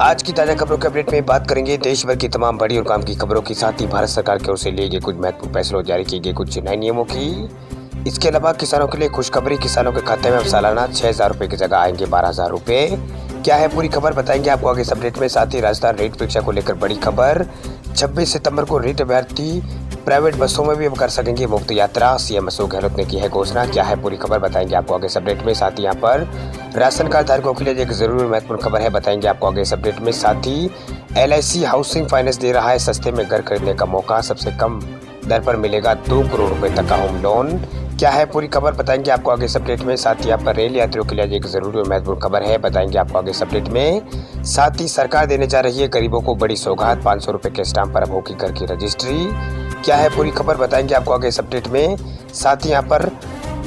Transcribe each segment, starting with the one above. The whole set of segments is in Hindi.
आज की ताजा खबरों के अपडेट में बात करेंगे देश भर की तमाम बड़ी और काम की खबरों के साथ ही भारत सरकार की ओर से लिए गए कुछ महत्वपूर्ण फैसलों, जारी किए गए कुछ नए नियमों की। इसके अलावा किसानों के लिए खुशखबरी, किसानों के खाते में अब सालाना 6,000 रुपए की जगह आएंगे 12,000 रुपए। क्या है पूरी खबर बताएंगे आपको आगे इस अपडेट में। साथ ही राजस्थान रीट परीक्षा को लेकर बड़ी खबर, 26 सितंबर को रीट अभ्यर्थी प्राइवेट बसों में भी अब कर सकेंगे मुफ्त यात्रा, सीएम अशोक गहलोत ने की है घोषणा। क्या है पूरी खबर बताएंगे आपको आगे इस अपडेट में। साथ ही यहाँ पर राशन कार्ड धारकों के लिए एक जरूरी महत्वपूर्ण खबर है, बताएंगे आपको आगे इस अपडेट में। साथ ही LIC हाउसिंग फाइनेंस दे रहा है सस्ते में घर खरीदने का मौका, सबसे कम दर पर मिलेगा 2 करोड़ रुपए तक का होम लोन। क्या है पूरी खबर बताएंगे आपको आगे इस अपडेट में। साथ ही यहाँ पर रेल यात्रियों के लिए एक जरूरी और महत्वपूर्ण खबर है, बताएंगे आपको आगे इस अपडेट में। साथ ही सरकार देने जा रही है गरीबों को बड़ी सौगात, 500 रुपए के स्टाम्प पर अब होगी घर की रजिस्ट्री। क्या है पूरी खबर बताएंगे आपको आगे इस अपडेट में। साथ ही यहाँ पर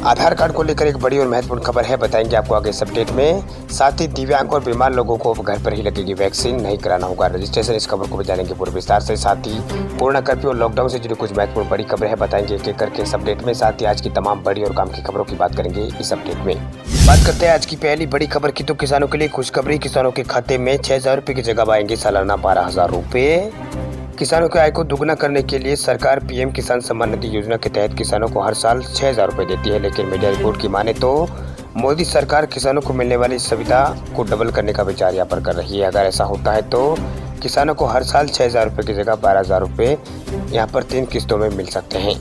आधार कार्ड को लेकर एक बड़ी और महत्वपूर्ण खबर है, बताएंगे आपको आगे इस अपडेट में। साथ ही दिव्यांग और बीमार लोगों को घर पर ही लगेगी वैक्सीन, नहीं कराना होगा रजिस्ट्रेशन। इस खबर को भी जानेंगे पूरे विस्तार से। साथ ही पूर्ण कर्फ्यू और लॉकडाउन से जुड़ी कुछ महत्वपूर्ण बड़ी खबरें हैं, बताएंगे एक एक करके इस अपडेट में। साथ ही आज की तमाम बड़ी और काम की खबरों की बात करेंगे इस अपडेट में। बात करते हैं आज की पहली बड़ी खबर की, तो किसानों के लिए खुशखबरी, किसानों के खाते में 6,000 रुपए की जगह आएंगे सालाना 12,000 रुपए। किसानों की आय को दुगना करने के लिए सरकार PM किसान सम्मान निधि योजना के तहत किसानों को हर साल 6,000 रुपए देती है, लेकिन मीडिया रिपोर्ट की माने तो मोदी सरकार किसानों को मिलने वाली सुविधा को डबल करने का विचार यहाँ पर कर रही है। अगर ऐसा होता है तो किसानों को हर साल 6,000 रुपए की जगह 12,000 रुपए यहाँ पर 3 किस्तों में मिल सकते हैं।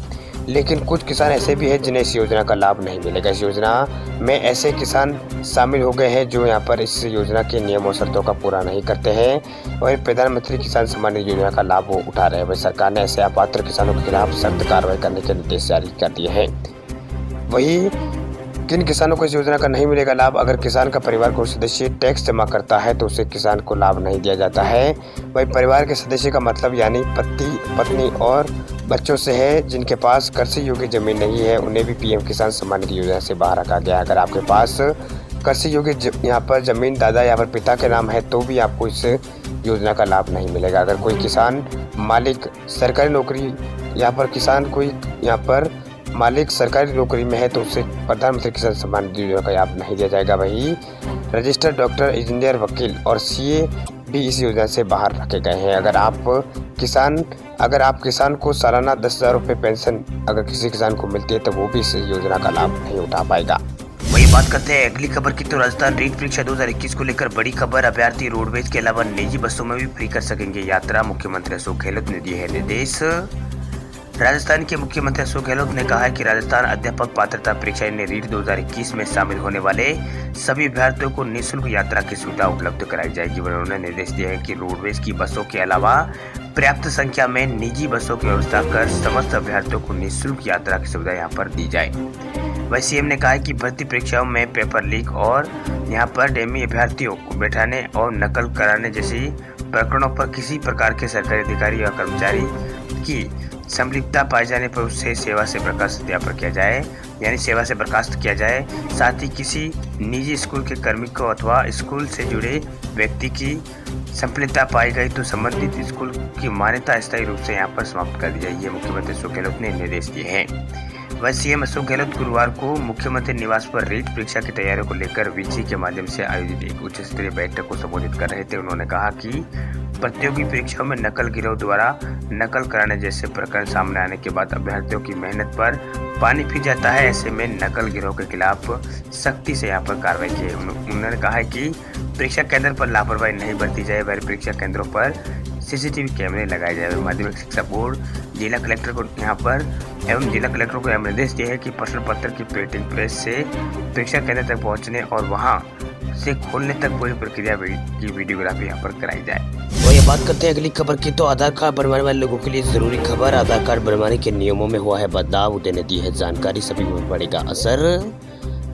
लेकिन कुछ किसान ऐसे भी हैं जिन्हें इस योजना का लाभ नहीं मिलेगा। इस योजना में ऐसे किसान शामिल हो गए हैं जो यहाँ पर इस योजना के नियम और शर्तों का पूरा नहीं करते हैं और प्रधानमंत्री किसान सम्मान निधि योजना का लाभ वो उठा रहे हैं। वही सरकार ने ऐसे अपात्र किसानों के खिलाफ सख्त कार्रवाई करने के निर्देश जारी कर दिए हैं। वही किन किसानों को इस योजना का नहीं मिलेगा लाभ, अगर किसान का परिवार कोई सदस्य टैक्स जमा करता है तो उसे किसान को लाभ नहीं दिया जाता है। वही परिवार के सदस्य का मतलब यानी पति, पत्नी और बच्चों से है जिनके पास कृषि योग्य जमीन नहीं है, उन्हें भी PM किसान सम्मान निधि योजना से बाहर रखा गया है। अगर आपके पास कृषि योग्य यहाँ पर जमीन दादा या फिर पिता के नाम है तो भी आपको इस योजना का लाभ नहीं मिलेगा। अगर कोई किसान मालिक सरकारी नौकरी यहाँ पर किसान कोई यहाँ पर मालिक सरकारी नौकरी में है तो उसे प्रधानमंत्री किसान सम्मान निधि योजना का लाभ नहीं दिया जाएगा। वही रजिस्टर्ड डॉक्टर, इंजीनियर, वकील और CA भी इस योजना से बाहर रखे गए हैं। अगर आप किसान को सालाना 10,000 रुपये पेंशन अगर किसी किसान को मिलती है तो वो भी इस योजना का लाभ नहीं उठा पाएगा। वही बात करते हैं अगली खबर की, तो राजस्थान रीट परीक्षा 2021 को लेकर बड़ी खबर, अभ्यर्थी रोडवेज के अलावा निजी बसों में भी फ्री कर सकेंगे यात्रा, मुख्यमंत्री अशोक गहलोत ने दिए है निर्देश। राजस्थान के मुख्यमंत्री अशोक गहलोत ने कहा है कि राजस्थान अध्यापक पात्रता परीक्षा यानी रीट 2021 में शामिल होने वाले सभी अभ्यर्थियों को निःशुल्क यात्रा की सुविधा उपलब्ध कराई जाएगी। उन्होंने निर्देश दिया है कि रोडवेज की बसों के अलावा पर्याप्त संख्या में निजी बसों की व्यवस्था कर समस्त अभ्यर्थियों को निःशुल्क यात्रा की सुविधा यहाँ पर दी जाए। वही CM ने कहा है कि भर्ती परीक्षाओं में पेपर लीक और यहाँ पर डेमी अभ्यर्थियों को बैठाने और नकल कराने जैसी प्रकरणों पर किसी प्रकार के सरकारी अधिकारी या कर्मचारी की संलिप्तता पाए जाने पर उससे सेवा से बर्खास्त किया जाए, यानी सेवा से बर्खास्त किया जाए। साथ ही किसी निजी स्कूल के कर्मी को अथवा स्कूल से जुड़े व्यक्ति की संलिप्तता पाई गई तो संबंधित स्कूल की मान्यता अस्थायी रूप से यहाँ पर समाप्त कर दी जाएगी। मुख्यमंत्री अशोक गहलोत ने निर्देश दिए हैं। वह CM अशोक गहलोत गुरुवार को मुख्यमंत्री निवास पर रीट परीक्षा की तैयारियों को लेकर वीसी के माध्यम से आयोजित एक उच्च स्तरीय बैठक को संबोधित कर रहे थे। उन्होंने कहा कि प्रतियोगी परीक्षाओं में नकल गिरोह द्वारा नकल कराने जैसे प्रकरण सामने आने के बाद अभ्यर्थियों की मेहनत पर पानी फिर जाता है। ऐसे में नकल गिरोह के खिलाफ सख्ती से यहाँ पर कार्रवाई की। उन्होंने कहा है कि परीक्षा केंद्र पर लापरवाही नहीं बरती जाए, वह परीक्षा केंद्रों पर CCTV कैमरे लगाए जाए। माध्यमिक शिक्षा बोर्ड जिला कलेक्टर को यहाँ पर जिला कलेक्टर को यह निर्देश दिया है कि प्रश्न पत्र की प्रिंटिंग प्रेस से परीक्षा केंद्र तक पहुँचने और वहाँ से खोलने तक पूरी प्रक्रिया की वीडियोग्राफी यहाँ पर कराई जाए। और ये बात करते हैं अगली खबर की, तो आधार कार्ड बनवाने वाले लोगों के लिए जरूरी खबर, आधार कार्ड बनवाने के नियमों में हुआ है बदलाव, उदय ने दी है जानकारी, सभी में पड़ेगा असर।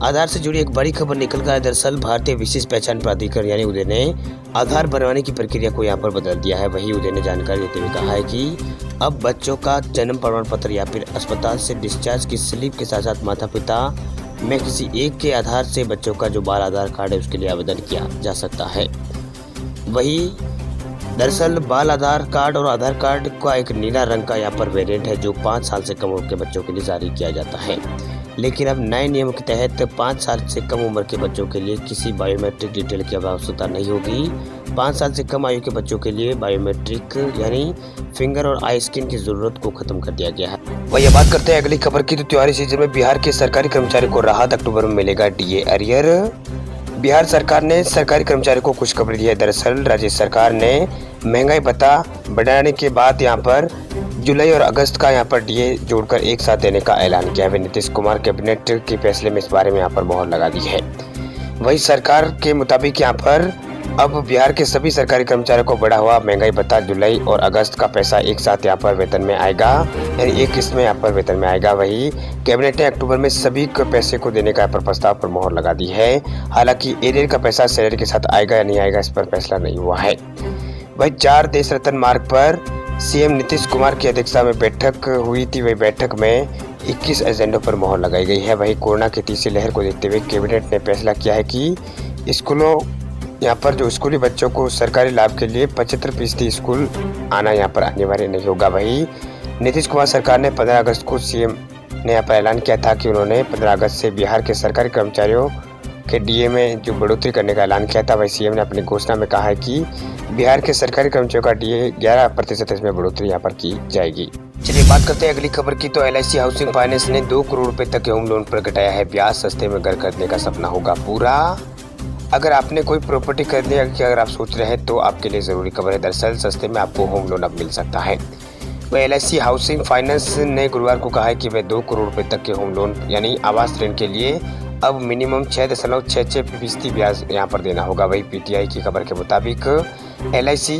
आधार से जुड़ी एक बड़ी खबर निकल कर है। दरअसल भारतीय विशिष्ट पहचान प्राधिकरण यानी उदय ने आधार बनवाने की प्रक्रिया को यहाँ पर बदल दिया है। वही उदय ने जानकारी देते हुए कहा है कि अब बच्चों का जन्म प्रमाण पत्र या फिर अस्पताल से डिस्चार्ज की स्लिप के साथ साथ माता पिता में किसी एक के आधार से बच्चों का जो बाल आधार कार्ड है उसके लिए आवेदन किया जा सकता है। वही दरअसल बाल आधार कार्ड और आधार कार्ड का एक नीला रंग का यहाँ पर वेरिएंट है जो 5 साल से कम उम्र के बच्चों के लिए जारी किया जाता है। लेकिन अब नए नियम के तहत 5 साल से कम उम्र के बच्चों के लिए किसी बायोमेट्रिक डिटेल की आवश्यकता नहीं होगी। 5 साल से कम आयु के बच्चों के लिए बायोमेट्रिक यानी फिंगर और आई स्कैन की जरूरत को खत्म कर दिया गया है। वही बात करते हैं अगली खबर की। तो त्योहारी सीजन में बिहार के सरकारी कर्मचारी को राहत, अक्टूबर में मिलेगा डीए अरियर। बिहार सरकार ने सरकारी कर्मचारियों को खुशखबरी दी है। दरअसल राज्य सरकार ने महंगाई भत्ता बढ़ाने के बाद यहाँ पर जुलाई और अगस्त का यहाँ पर डीए जोड़कर एक साथ देने का ऐलान किया है। नीतीश कुमार कैबिनेट के फैसले में इस बारे में यहाँ पर मोहर लगा दी है। वही सरकार के मुताबिक यहाँ पर अब बिहार के सभी सरकारी कर्मचारियों को बढ़ा हुआ महंगाई भत्ता जुलाई और अगस्त का पैसा एक साथ यहाँ पर वेतन में आएगा, यानी एक किस्त में यहाँ पर वेतन में आएगा। वही कैबिनेट ने अक्टूबर में सभी को पैसे को देने का प्रस्ताव पर मोहर लगा दी है। हालांकि एरियर का पैसा सैलरी के साथ आएगा या नहीं आएगा, इस पर फैसला नहीं हुआ है। वही 4 देश रत्न मार्ग पर सीएम नीतीश कुमार की अध्यक्षता में बैठक हुई थी। वही बैठक में 21 एजेंडों पर मोहर लगाई गई है। वही कोरोना की तीसरी लहर को देखते हुए कैबिनेट ने फैसला किया है कि स्कूलों यहाँ पर जो स्कूली बच्चों को सरकारी लाभ के लिए 75% स्कूल आना यहाँ पर अनिवार्य नहीं होगा। वही नीतीश कुमार सरकार ने 15 अगस्त को सीएम ने यहाँ पर ऐलान किया था कि उन्होंने 15 अगस्त से बिहार के सरकारी कर्मचारियों के डीए में जो बढ़ोतरी करने का ऐलान किया था। वही सीएम ने अपनी घोषणा में कहा है कि बिहार के सरकारी कर्मचारियों का डीए 11% इसमें बढ़ोतरी यहाँ पर की जाएगी। चलिए बात करते हैं अगली खबर की। तो LIC हाउसिंग फाइनेंस ने 2 करोड़ रुपए तक के होम लोन पर घटाया है ब्याज। सस्ते में घर खरीदने का सपना होगा पूरा। अगर आपने कोई प्रॉपर्टी खरीदने की अगर आप सोच रहे हैं तो आपके लिए ज़रूरी खबर है। दरअसल सस्ते में आपको होम लोन अब मिल सकता है। वह LIC हाउसिंग फाइनेंस ने गुरुवार को कहा है कि वह 2 करोड़ रुपए तक के होम लोन यानी आवास ऋण के लिए अब मिनिमम 6.66% ब्याज यहाँ पर देना होगा। वही PTI की खबर के मुताबिक LIC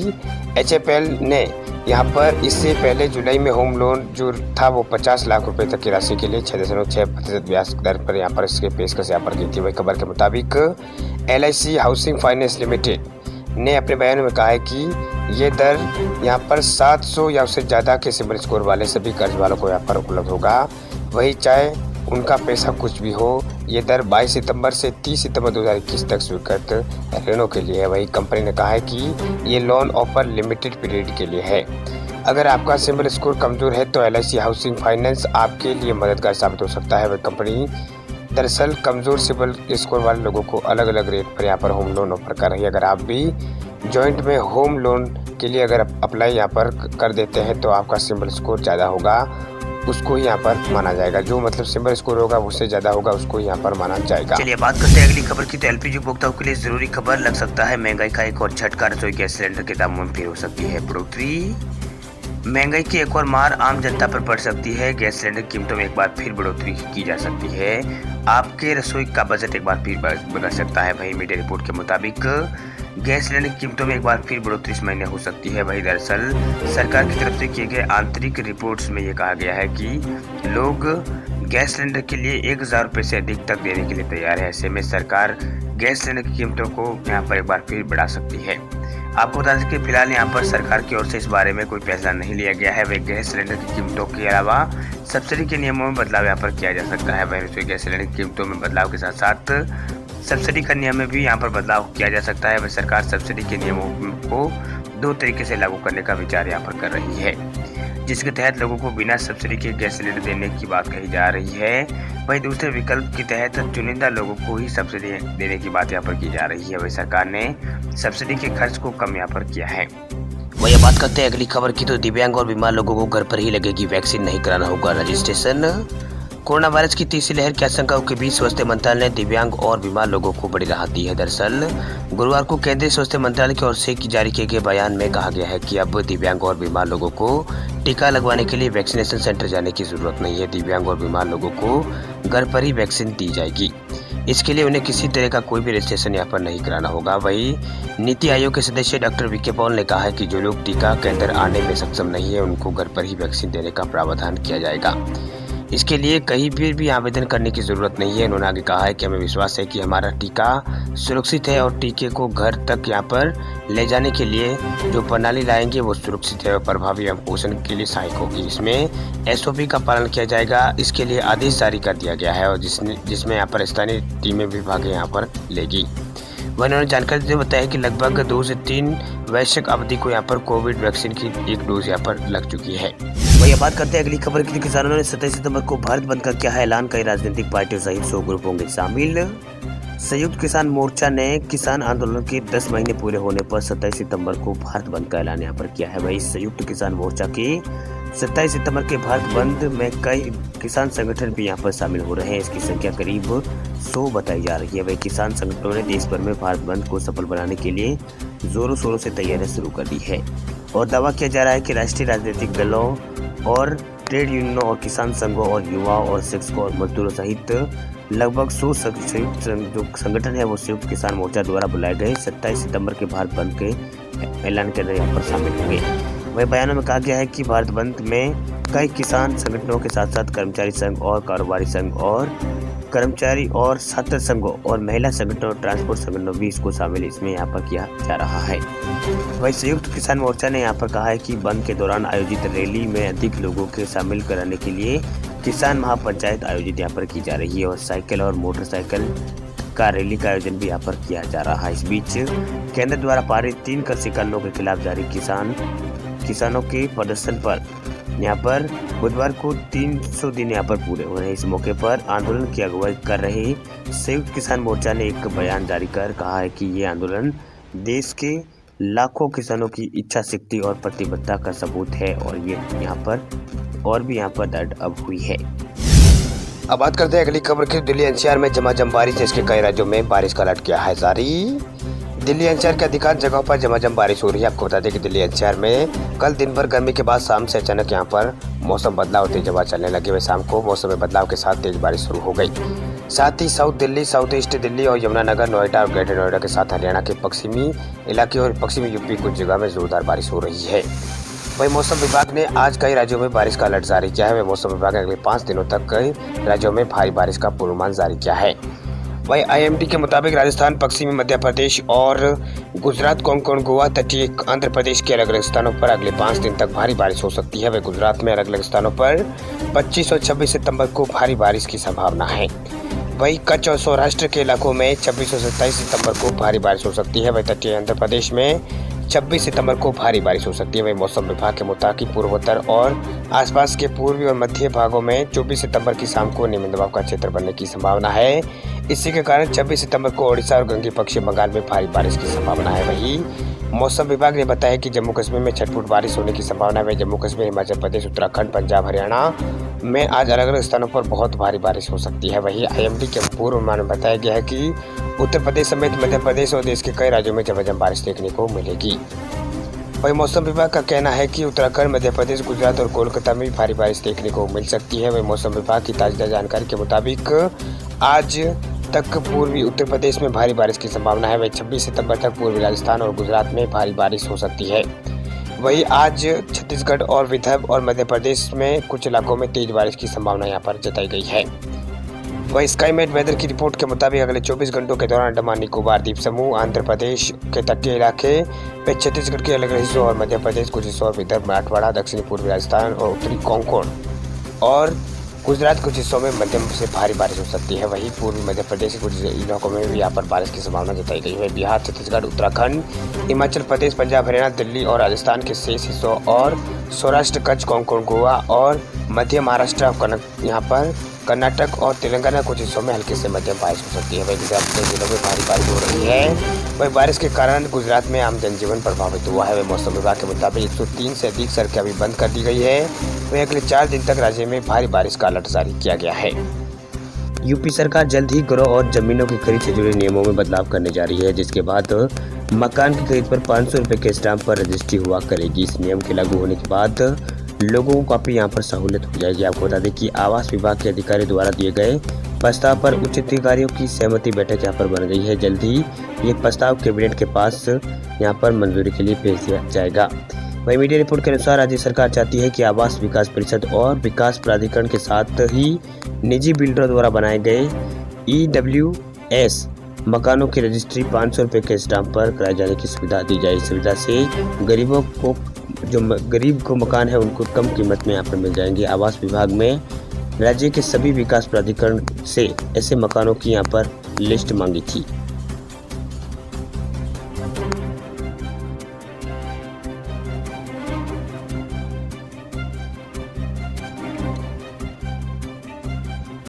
HFL ने यहाँ पर इससे पहले जुलाई में होम लोन जो था वो 50 लाख रुपए तक की राशि के लिए 6.6% ब्याज दर पर यहाँ पर इसके पेशकश यहाँ पर की थी। वही खबर के मुताबिक LIC हाउसिंग फाइनेंस लिमिटेड ने अपने बयान में कहा है कि ये दर यहाँ पर 700 या उससे ज़्यादा के सिबिल स्कोर वाले सभी कर्ज वालों को यहाँ पर उपलब्ध होगा। वही चाहे उनका पैसा कुछ भी हो, ये दर 22 सितंबर से 30 सितंबर 2021 तक स्वीकृत ऋणों के लिए है। वही कंपनी ने कहा है कि ये लोन ऑफर लिमिटेड पीरियड के लिए है। अगर आपका सिबिल स्कोर कमज़ोर है तो LIC हाउसिंग फाइनेंस आपके लिए मददगार साबित हो सकता है। वह कंपनी दरअसल कमज़ोर सिबिल स्कोर वाले लोगों को अलग अलग रेट पर यहाँ पर होम लोन ऑफर कर रही है। अगर आप भी जॉइंट में होम लोन के लिए अगर अप्लाई यहाँ पर कर देते हैं तो आपका सिबिल स्कोर ज़्यादा होगा, उसको ही यहाँ पर माना जाएगा। जो मतलब सिबिल स्कोर होगा उससे ज़्यादा होगा, उसको यहाँ पर माना जाएगा। चलिए बात करते हैं अगली खबर की। तो LPG उपभोक्ताओं के लिए जरूरी खबर, लग सकता है महंगाई का एक और झटका। रसोई गैस सिलेंडर के दामों में फिर हो सकती है बढ़ोतरी। महंगाई की एक और मार आम जनता पर पड़ सकती है। गैस सिलेंडर की कीमतों में एक बार फिर बढ़ोतरी की जा सकती है। आपके रसोई का बजट एक बार फिर बढ़ सकता है। वही मीडिया रिपोर्ट के मुताबिक गैस सिलेंडर की कीमतों में एक बार फिर बढ़ोतरी इस महीने हो सकती है। वही दरअसल सरकार की तरफ से किए गए आंतरिक रिपोर्ट्स में ये कहा गया है कि लोग गैस सिलेंडर के लिए 1000 रुपये से अधिक तक देने के लिए तैयार है। ऐसे में सरकार गैस सिलेंडर की कीमतों को यहाँ पर एक बार फिर बढ़ा सकती है। आपको बता दें कि फिलहाल यहाँ पर सरकार की ओर से इस बारे में कोई फैसला नहीं लिया गया है। वह गैस सिलेंडर की कीमतों के अलावा सब्सिडी के नियमों में बदलाव यहाँ पर किया जा सकता है। वह रसोई गैस सिलेंडर की कीमतों में बदलाव के साथ साथ सब्सिडी का नियम में भी यहाँ पर बदलाव किया जा सकता है। वह सरकार सब्सिडी के नियमों को 2 तरीके से लागू करने का विचार यहाँ पर कर रही है, जिसके तहत लोगों को बिना सब्सिडी के गैस सिलेंडर देने की बात कही जा रही है। वहीं दूसरे विकल्प के तहत चुनिंदा लोगों को ही सब्सिडी देने की बात यहाँ पर की जा रही है। वही सरकार ने सब्सिडी के खर्च को कम यहाँ पर किया है। वही बात करते हैं अगली खबर की। तो दिव्यांग और बीमार लोगों को घर पर ही लगेगी वैक्सीन, नहीं कराना होगा रजिस्ट्रेशन। कोरोना वायरस की तीसरी लहर की आशंकाओं के बीच स्वास्थ्य मंत्रालय ने दिव्यांग और बीमार लोगों को बड़ी राहत दी है। दरअसल गुरुवार को केंद्रीय स्वास्थ्य मंत्रालय की ओर से जारी किए गए बयान में कहा गया है कि अब दिव्यांग और बीमार लोगों को टीका लगवाने के लिए वैक्सीनेशन सेंटर जाने की जरूरत नहीं है। दिव्यांग और बीमार लोगों को घर पर ही वैक्सीन दी जाएगी। इसके लिए उन्हें किसी तरह का कोई भी रजिस्ट्रेशन यहाँ पर नहीं कराना होगा। वही नीति आयोग के सदस्य डॉक्टर वीके पॉल ने कहा है कि जो लोग टीका केंद्र आने में सक्षम नहीं है उनको घर पर ही वैक्सीन देने का प्रावधान किया जाएगा। इसके लिए कहीं भी आवेदन करने की जरूरत नहीं है। उन्होंने आगे कहा है कि हमें विश्वास है कि हमारा टीका सुरक्षित है और टीके को घर तक यहाँ पर ले जाने के लिए जो प्रणाली लाएंगे वो सुरक्षित है और प्रभावी एवं पोषण के लिए सहायक होगी। इसमें SOP का पालन किया जाएगा। इसके लिए आदेश जारी कर दिया गया है और जिसमें यहाँ पर स्थानीय टीमें भी भाग यहाँ पर लेगी। वह उन्होंने जानकारी देते बताया कि लगभग 2 से 3 वैश्विक अवधि को यहाँ पर कोविड वैक्सीन की 1 डोज यहाँ पर लग चुकी है। वही बात करते हैं अगली खबर की। किसानों ने 27 सितंबर को भारत बंद का किया है ऐलान। कई राजनीतिक पार्टियों सहित 100 ग्रुप होंगे शामिल। संयुक्त किसान मोर्चा ने किसान आंदोलन के 10 महीने पूरे होने पर 27 सितंबर को भारत बंद का ऐलान यहाँ पर किया है। वही संयुक्त किसान मोर्चा के 27 सितंबर के भारत बंद में कई किसान संगठन भी यहाँ पर शामिल हो रहे हैं। इसकी संख्या करीब 100 बताई जा रही है। वही किसान संगठनों ने देश भर में भारत बंद को सफल बनाने के लिए जोरों शोरों से तैयारियां शुरू कर दी है और दावा किया जा रहा है कि राष्ट्रीय राजनीतिक दलों और ट्रेड यूनियनों और किसान संघों और युवाओं और शिक्षकों और मजदूरों सहित लगभग 100 संयुक्त जो संगठन है वो संयुक्त किसान मोर्चा द्वारा बुलाए गए 27 सितंबर के भारत बंद के ऐलान के अंदर यहाँ पर शामिल होंगे। वही बयानों में कहा गया है कि भारत बंद में कई किसान संगठनों के साथ साथ कर्मचारी संघ और कारोबारी संघ और कर्मचारी और छात्र संघों और महिला संगठनों और ट्रांसपोर्ट संगठनों भी इसको शामिल इसमें यहाँ पर किया जा रहा है। वही संयुक्त किसान मोर्चा ने यहाँ पर कहा है कि बंद के दौरान आयोजित रैली में अधिक लोगों के शामिल कराने के लिए किसान महापंचायत आयोजित यहाँ पर की जा रही है और साइकिल और मोटरसाइकिल का रैली का आयोजन भी यहाँ पर किया जा रहा है। इस बीच केंद्र द्वारा पारित 3 कृषि कानूनों के खिलाफ जारी किसानों के प्रदर्शन पर यहाँ पर बुधवार को 300 दिन यहाँ पर पूरे हो रहे हैं। इस मौके पर आंदोलन की अगुवाई कर रहे संयुक्त किसान मोर्चा ने एक बयान जारी कर कहा है कि ये आंदोलन देश के लाखों किसानों की इच्छा शक्ति और प्रतिबद्धता का सबूत है और ये यहाँ पर दर्द अब हुई है। अब बात करते हैं अगली खबर की। दिल्ली एनसीआर में झमाझम बारिश, इसके कई राज्यों में बारिश का अलर्ट किया है जारी। दिल्ली एनसीआर के अधिकांश जगहों पर झमाझम बारिश हो रही है। आपको बता दें कि दिल्ली एनसीआर में कल दिन भर गर्मी के बाद शाम से अचानक यहाँ पर मौसम बदलाव तेज हवा चलने लगी। वह शाम को मौसम में बदलाव के साथ तेज बारिश शुरू हो गई। साथ ही South Delhi, South East Delhi और यमुनानगर, नोएडा और ग्रेटर नोएडा के साथ हरियाणा के पश्चिमी इलाके और पश्चिमी यूपी कुछ जगह में जोरदार बारिश हो रही है। वही मौसम विभाग ने आज कई राज्यों में बारिश का अलर्ट जारी किया है। वही मौसम विभाग ने अगले 5 दिनों तक कई राज्यों में भारी बारिश का पूर्वानुमान जारी किया है। वही आईएमडी के मुताबिक राजस्थान, पश्चिमी मध्य प्रदेश और गुजरात, कोंकण, गोवा, तटीय आंध्र प्रदेश के अलग अलग स्थानों पर अगले 5 दिन तक भारी बारिश हो सकती है। वही गुजरात में अलग अलग स्थानों पर 25 और 26 सितंबर को भारी बारिश की संभावना है। वही कच्छ और सौराष्ट्र के इलाकों में 26 और 27 सितंबर को भारी बारिश हो सकती है। वही तटीय आंध्र प्रदेश में 26 सितंबर को भारी बारिश हो सकती है। वही मौसम विभाग के मुताबिक पूर्वोत्तर और आसपास के पूर्वी और मध्य भागों में 24 सितंबर की शाम को निम्न दबाव का क्षेत्र बनने की संभावना है। इसी के कारण 26 सितंबर को ओडिशा और गंगे पश्चिम बंगाल में भारी बारिश की संभावना है। वही मौसम विभाग ने बताया कि जम्मू कश्मीर में 6 फुट बारिश होने की संभावना है। जम्मू कश्मीर, हिमाचल प्रदेश, उत्तराखंड, पंजाब, हरियाणा में आज अलग अलग स्थानों पर बहुत भारी बारिश हो सकती है। वही आईएमडी के पूर्वानुमान में बताया गया है कि उत्तर प्रदेश समेत मध्य प्रदेश और देश के कई राज्यों में झमाझम बारिश देखने को मिलेगी। वही मौसम विभाग का कहना है कि उत्तराखंड, मध्य प्रदेश, गुजरात और कोलकाता में भी भारी बारिश देखने को मिल सकती है। वही मौसम विभाग की ताज़ा जानकारी के मुताबिक आज तक पूर्वी उत्तर प्रदेश में भारी बारिश की संभावना है। वही 26 सितंबर तक पूर्वी राजस्थान और गुजरात में भारी बारिश हो सकती है। वही आज छत्तीसगढ़ और विदर्भ और मध्य प्रदेश में कुछ इलाकों में तेज बारिश की संभावना यहाँ पर जताई गई है। वही स्काईमेट वेदर की रिपोर्ट के मुताबिक अगले 24 घंटों के दौरान अंडमान निकोबार द्वीप समूह, आंध्र प्रदेश के तटीय इलाके में, छत्तीसगढ़ के अलग हिस्सों और मध्य प्रदेश कुछ हिस्सों और विदर्भ, मराठवाड़ा, दक्षिणी पूर्वी राजस्थान और उत्तरी कोंकण और गुजरात कुछ हिस्सों में मध्यम से भारी बारिश हो सकती है। वहीं पूर्वी मध्य प्रदेश के कुछ इलाकों में भी यहाँ पर बारिश की संभावना जताई गई है। बिहार, छत्तीसगढ़, उत्तराखंड, हिमाचल प्रदेश, पंजाब, हरियाणा, दिल्ली और राजस्थान के शेष हिस्सों और सौराष्ट्र, कच्छ, कोंकण, गोवा और मध्य महाराष्ट्र, यहाँ पर कर्नाटक और तेलंगाना कुछ हिस्सों में हल्के से मध्यम बारिश हो सकती है। वही गुजरात के जिलों में भारी बारिश हो रही है। वही बारिश के कारण गुजरात में आम जनजीवन प्रभावित हुआ है। वही मौसम विभाग के मुताबिक 103 से अधिक सड़कें अभी बंद कर दी गई है। वही अगले 4 दिन तक राज्य में भारी बारिश का अलर्ट जारी किया गया है। यूपी सरकार जल्द ही घरों और जमीनों की खरीद से जुड़े नियमों में बदलाव करने जा रही है, जिसके बाद मकान की खरीद पर 500 रुपये के स्टाम्प पर रजिस्ट्री हुआ करेगी। इस नियम के लागू होने के बाद लोगों को काफ़ी यहाँ पर सहूलियत हो जाएगी। आपको बता दें कि आवास विभाग के अधिकारी द्वारा दिए गए प्रस्ताव पर उच्च अधिकारियों की सहमति बैठक यहाँ पर बन गई है। जल्द ही ये प्रस्ताव कैबिनेट के पास यहाँ पर मंजूरी के लिए भेज दिया जाएगा। वही मीडिया रिपोर्ट के अनुसार राज्य सरकार चाहती है कि आवास विकास परिषद और विकास प्राधिकरण के साथ ही निजी बिल्डरों द्वारा बनाए गए EWS मकानों की रजिस्ट्री 500 रुपये के स्टाम्प पर कराए जाने की सुविधा दी जाए। इस सुविधा से गरीब को मकान है उनको कम कीमत में यहाँ पर मिल जाएंगे। आवास विभाग में राज्य के सभी विकास प्राधिकरण से ऐसे मकानों की यहाँ पर लिस्ट मांगी थी।